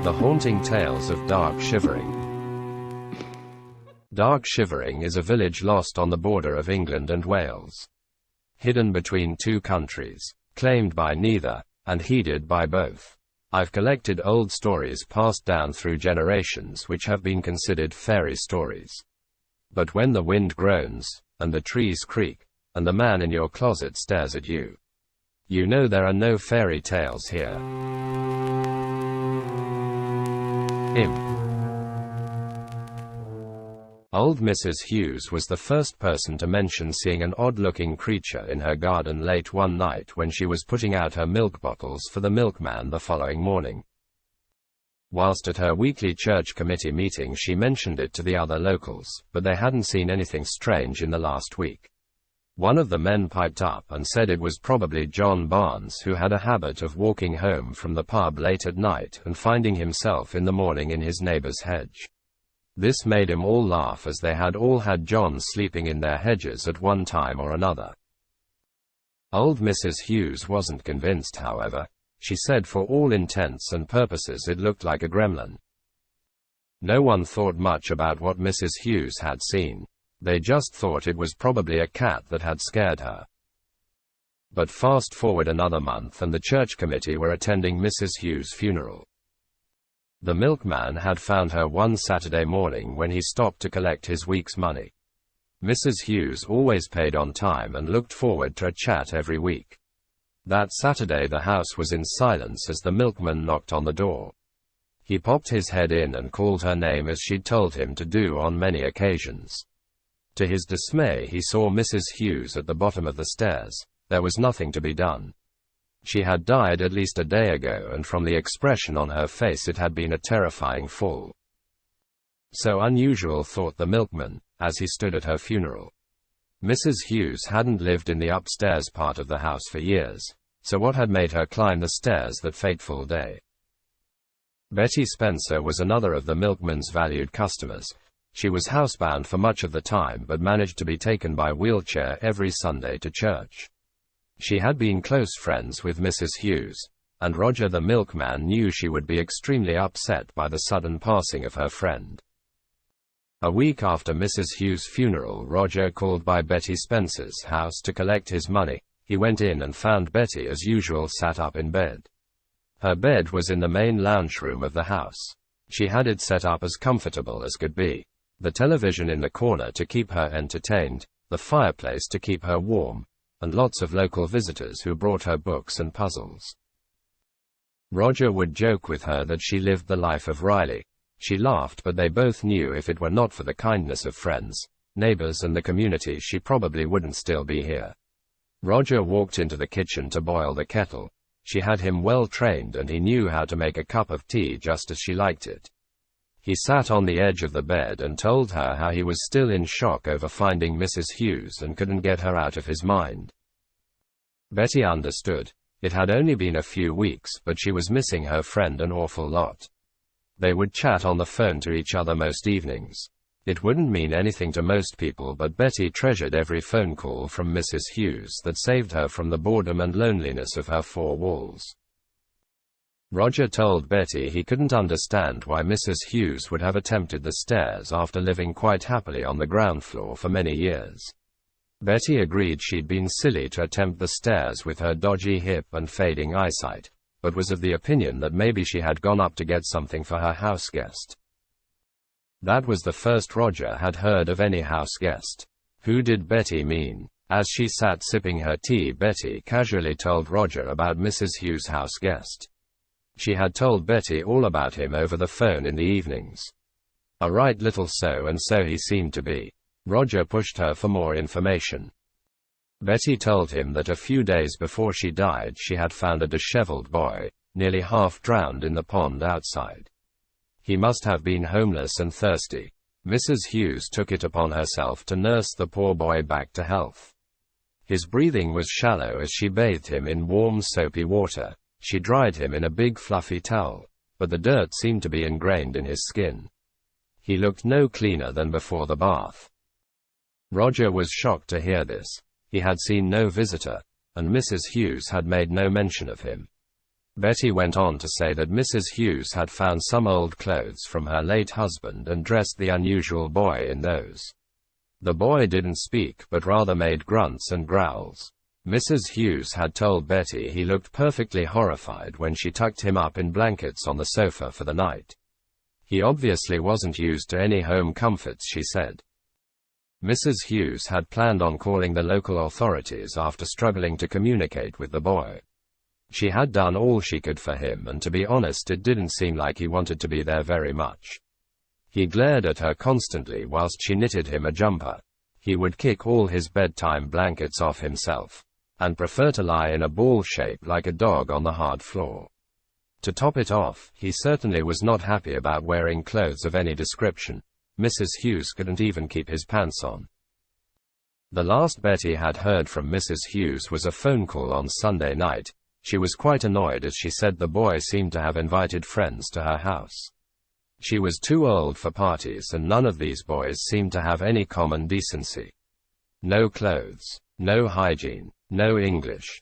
The Haunting Tales of Dark Shivering. Dark Shivering is a village lost on the border of England and Wales. Hidden between two countries, claimed by neither, and heeded by both. I've collected old stories passed down through generations which have been considered fairy stories. But when the wind groans, and the trees creak, and the man in your closet stares at you, you know there are no fairy tales here. Old Mrs. Hughes was the first person to mention seeing an odd-looking creature in her garden late one night when she was putting out her milk bottles for the milkman the following morning. Whilst at her weekly church committee meeting she mentioned it to the other locals, but they hadn't seen anything strange in the last week. One of the men piped up and said it was probably John Barnes, who had a habit of walking home from the pub late at night and finding himself in the morning in his neighbor's hedge. This made him all laugh, as they had all had John sleeping in their hedges at one time or another. Old Mrs. Hughes wasn't convinced, however. She said for all intents and purposes it looked like a gremlin. No one thought much about what Mrs. Hughes had seen. They just thought it was probably a cat that had scared her. But fast forward another month and the church committee were attending Mrs. Hughes' funeral. The milkman had found her one Saturday morning when he stopped to collect his week's money. Mrs. Hughes always paid on time and looked forward to a chat every week. That Saturday the house was in silence as the milkman knocked on the door. He popped his head in and called her name as she'd told him to do on many occasions. To his dismay he saw Mrs. Hughes at the bottom of the stairs. There was nothing to be done. She had died at least a day ago, and from the expression on her face it had been a terrifying fall. So unusual, thought the milkman, as he stood at her funeral. Mrs. Hughes hadn't lived in the upstairs part of the house for years, so what had made her climb the stairs that fateful day? Betty Spencer was another of the milkman's valued customers. She was housebound for much of the time but managed to be taken by wheelchair every Sunday to church. She had been close friends with Mrs. Hughes, and Roger the milkman knew she would be extremely upset by the sudden passing of her friend. A week after Mrs. Hughes' funeral, Roger called by Betty Spencer's house to collect his money. He went in and found Betty as usual sat up in bed. Her bed was in the main lounge room of the house. She had it set up as comfortable as could be. The television in the corner to keep her entertained, the fireplace to keep her warm, and lots of local visitors who brought her books and puzzles. Roger would joke with her that she lived the life of Riley. She laughed, but they both knew if it were not for the kindness of friends, neighbors and the community she probably wouldn't still be here. Roger walked into the kitchen to boil the kettle. She had him well trained and he knew how to make a cup of tea just as she liked it. He sat on the edge of the bed and told her how he was still in shock over finding Mrs. Hughes and couldn't get her out of his mind. Betty understood. It had only been a few weeks, but she was missing her friend an awful lot. They would chat on the phone to each other most evenings. It wouldn't mean anything to most people, but Betty treasured every phone call from Mrs. Hughes that saved her from the boredom and loneliness of her four walls. Roger told Betty he couldn't understand why Mrs. Hughes would have attempted the stairs after living quite happily on the ground floor for many years. Betty agreed she'd been silly to attempt the stairs with her dodgy hip and fading eyesight, but was of the opinion that maybe she had gone up to get something for her house guest. That was the first Roger had heard of any house guest. Who did Betty mean? As she sat sipping her tea, Betty casually told Roger about Mrs. Hughes' house guest. She had told Betty all about him over the phone in the evenings. A right little so-and-so he seemed to be. Roger pushed her for more information. Betty told him that a few days before she died she had found a disheveled boy, nearly half drowned in the pond outside. He must have been homeless and thirsty. Mrs. Hughes took it upon herself to nurse the poor boy back to health. His breathing was shallow as she bathed him in warm soapy water. She dried him in a big fluffy towel, but the dirt seemed to be ingrained in his skin. He looked no cleaner than before the bath. Roger was shocked to hear this. He had seen no visitor, and Mrs. Hughes had made no mention of him. Betty went on to say that Mrs. Hughes had found some old clothes from her late husband and dressed the unusual boy in those. The boy didn't speak but rather made grunts and growls. Mrs. Hughes had told Betty he looked perfectly horrified when she tucked him up in blankets on the sofa for the night. He obviously wasn't used to any home comforts, she said. Mrs. Hughes had planned on calling the local authorities after struggling to communicate with the boy. She had done all she could for him, and to be honest, it didn't seem like he wanted to be there very much. He glared at her constantly whilst she knitted him a jumper. He would kick all his bedtime blankets off himself, and prefer to lie in a ball shape like a dog on the hard floor. To top it off, he certainly was not happy about wearing clothes of any description. Mrs. Hughes couldn't even keep his pants on. The last Betty had heard from Mrs. Hughes was a phone call on Sunday night. She was quite annoyed as she said the boy seemed to have invited friends to her house. She was too old for parties, and none of these boys seemed to have any common decency. No clothes, no hygiene, no English.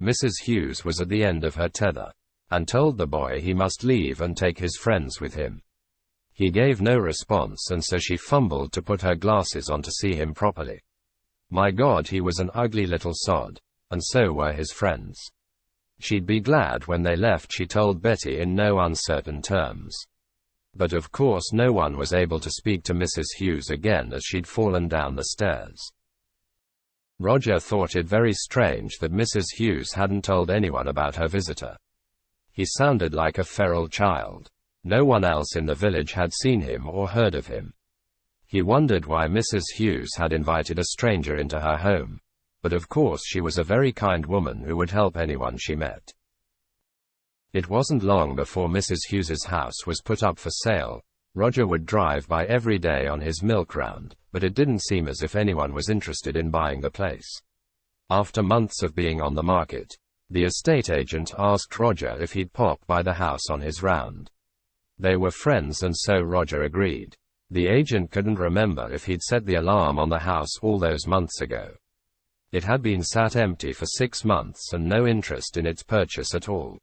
Mrs. Hughes was at the end of her tether, and told the boy he must leave and take his friends with him. He gave no response, and so she fumbled to put her glasses on to see him properly. My God, he was an ugly little sod, and so were his friends. She'd be glad when they left, she told Betty in no uncertain terms. But of course no one was able to speak to Mrs. Hughes again as she'd fallen down the stairs. Roger thought it very strange that Mrs. Hughes hadn't told anyone about her visitor. He sounded like a feral child. No one else in the village had seen him or heard of him. He wondered why Mrs. Hughes had invited a stranger into her home. But of course she was a very kind woman who would help anyone she met. It wasn't long before Mrs. Hughes's house was put up for sale. Roger would drive by every day on his milk round, but it didn't seem as if anyone was interested in buying the place. After months of being on the market, the estate agent asked Roger if he'd pop by the house on his round. They were friends, and so Roger agreed. The agent couldn't remember if he'd set the alarm on the house all those months ago. It had been sat empty for 6 months and no interest in its purchase at all.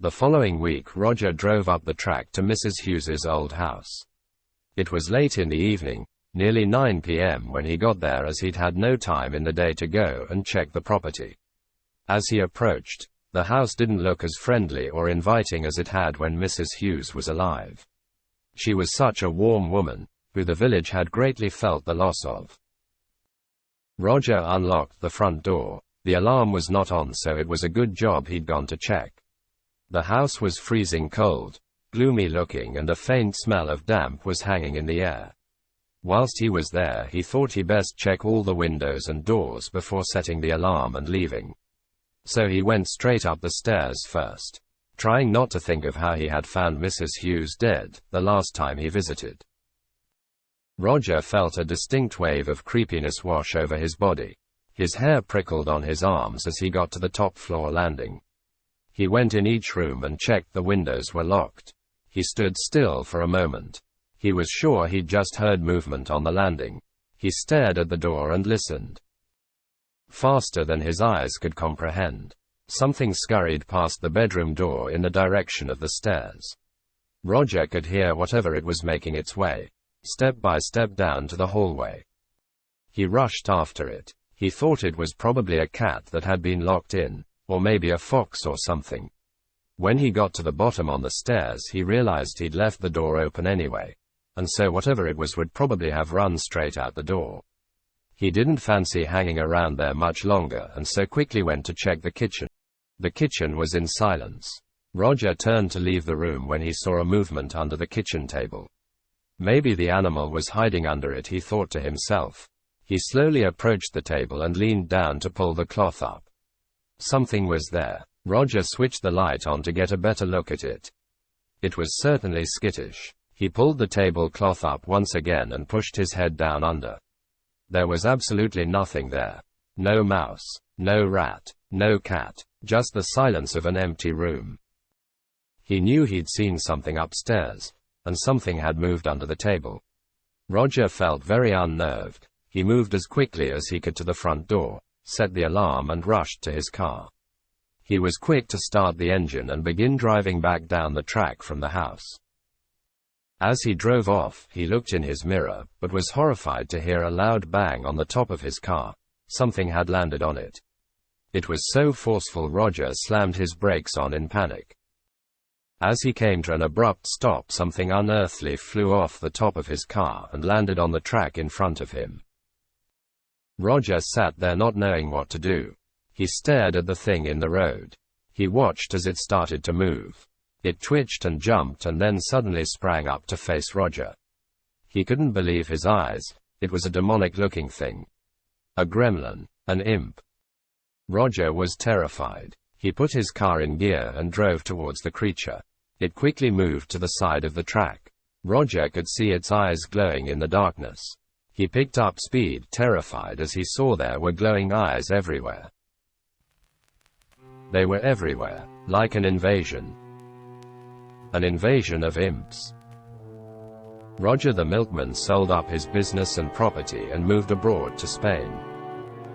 The following week Roger drove up the track to Mrs. Hughes's old house. It was late in the evening, nearly 9 p.m. when he got there, as he'd had no time in the day to go and check the property. As he approached, the house didn't look as friendly or inviting as it had when Mrs. Hughes was alive. She was such a warm woman, who the village had greatly felt the loss of. Roger unlocked the front door. The alarm was not on, so it was a good job he'd gone to check. The house was freezing cold, gloomy looking, and a faint smell of damp was hanging in the air. Whilst he was there, he thought he best check all the windows and doors before setting the alarm and leaving. So he went straight up the stairs first, trying not to think of how he had found Mrs. Hughes dead the last time he visited. Roger felt a distinct wave of creepiness wash over his body. His hair prickled on his arms as he got to the top floor landing. He went in each room and checked the windows were locked. He stood still for a moment. He was sure he'd just heard movement on the landing. He stared at the door and listened. Faster than his eyes could comprehend, something scurried past the bedroom door in the direction of the stairs. Roger could hear whatever it was making its way, step by step, down to the hallway. He rushed after it. He thought it was probably a cat that had been locked in, or maybe a fox or something. When he got to the bottom on the stairs, he realized he'd left the door open anyway, and so whatever it was would probably have run straight out the door. He didn't fancy hanging around there much longer, and so quickly went to check the kitchen. The kitchen was in silence. Roger turned to leave the room when he saw a movement under the kitchen table. Maybe the animal was hiding under it, he thought to himself. He slowly approached the table and leaned down to pull the cloth up. Something was there. Roger switched the light on to get a better look at it. It was certainly skittish. He pulled the tablecloth up once again and pushed his head down under. There was absolutely nothing there. No mouse, no rat, no cat, just the silence of an empty room. He knew he'd seen something upstairs, and something had moved under the table. Roger felt very unnerved. He moved as quickly as he could to the front door, set the alarm, and rushed to his car. He was quick to start the engine and begin driving back down the track from the house. As he drove off, he looked in his mirror, but was horrified to hear a loud bang on the top of his car. Something had landed on it. It was so forceful Roger slammed his brakes on in panic. As he came to an abrupt stop, something unearthly flew off the top of his car and landed on the track in front of him. Roger sat there not knowing what to do. He stared at the thing in the road. He watched as it started to move. It twitched and jumped and then suddenly sprang up to face Roger. He couldn't believe his eyes. It was a demonic-looking thing. A gremlin. An imp. Roger was terrified. He put his car in gear and drove towards the creature. It quickly moved to the side of the track. Roger could see its eyes glowing in the darkness. He picked up speed, terrified as he saw there were glowing eyes everywhere. They were everywhere, like an invasion. An invasion of imps. Roger the milkman sold up his business and property and moved abroad to Spain.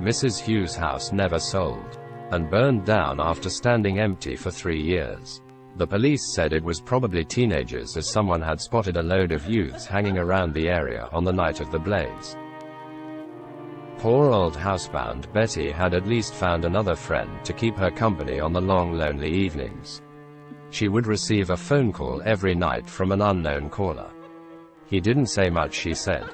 Mrs. Hughes' house never sold, and burned down after standing empty for 3 years. The police said it was probably teenagers, as someone had spotted a load of youths hanging around the area on the night of the blaze. Poor old housebound Betty had at least found another friend to keep her company on the long lonely evenings. She would receive a phone call every night from an unknown caller. He didn't say much, she said.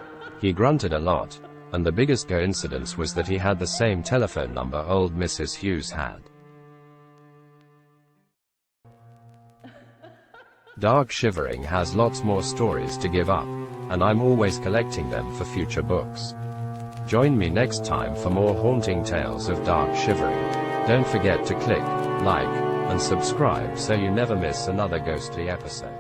He grunted a lot, and the biggest coincidence was that he had the same telephone number old Mrs. Hughes had. Dark Shivering has lots more stories to give up, and I'm always collecting them for future books. Join me next time for more haunting tales of Dark Shivering. Don't forget to click like and subscribe so you never miss another ghostly episode.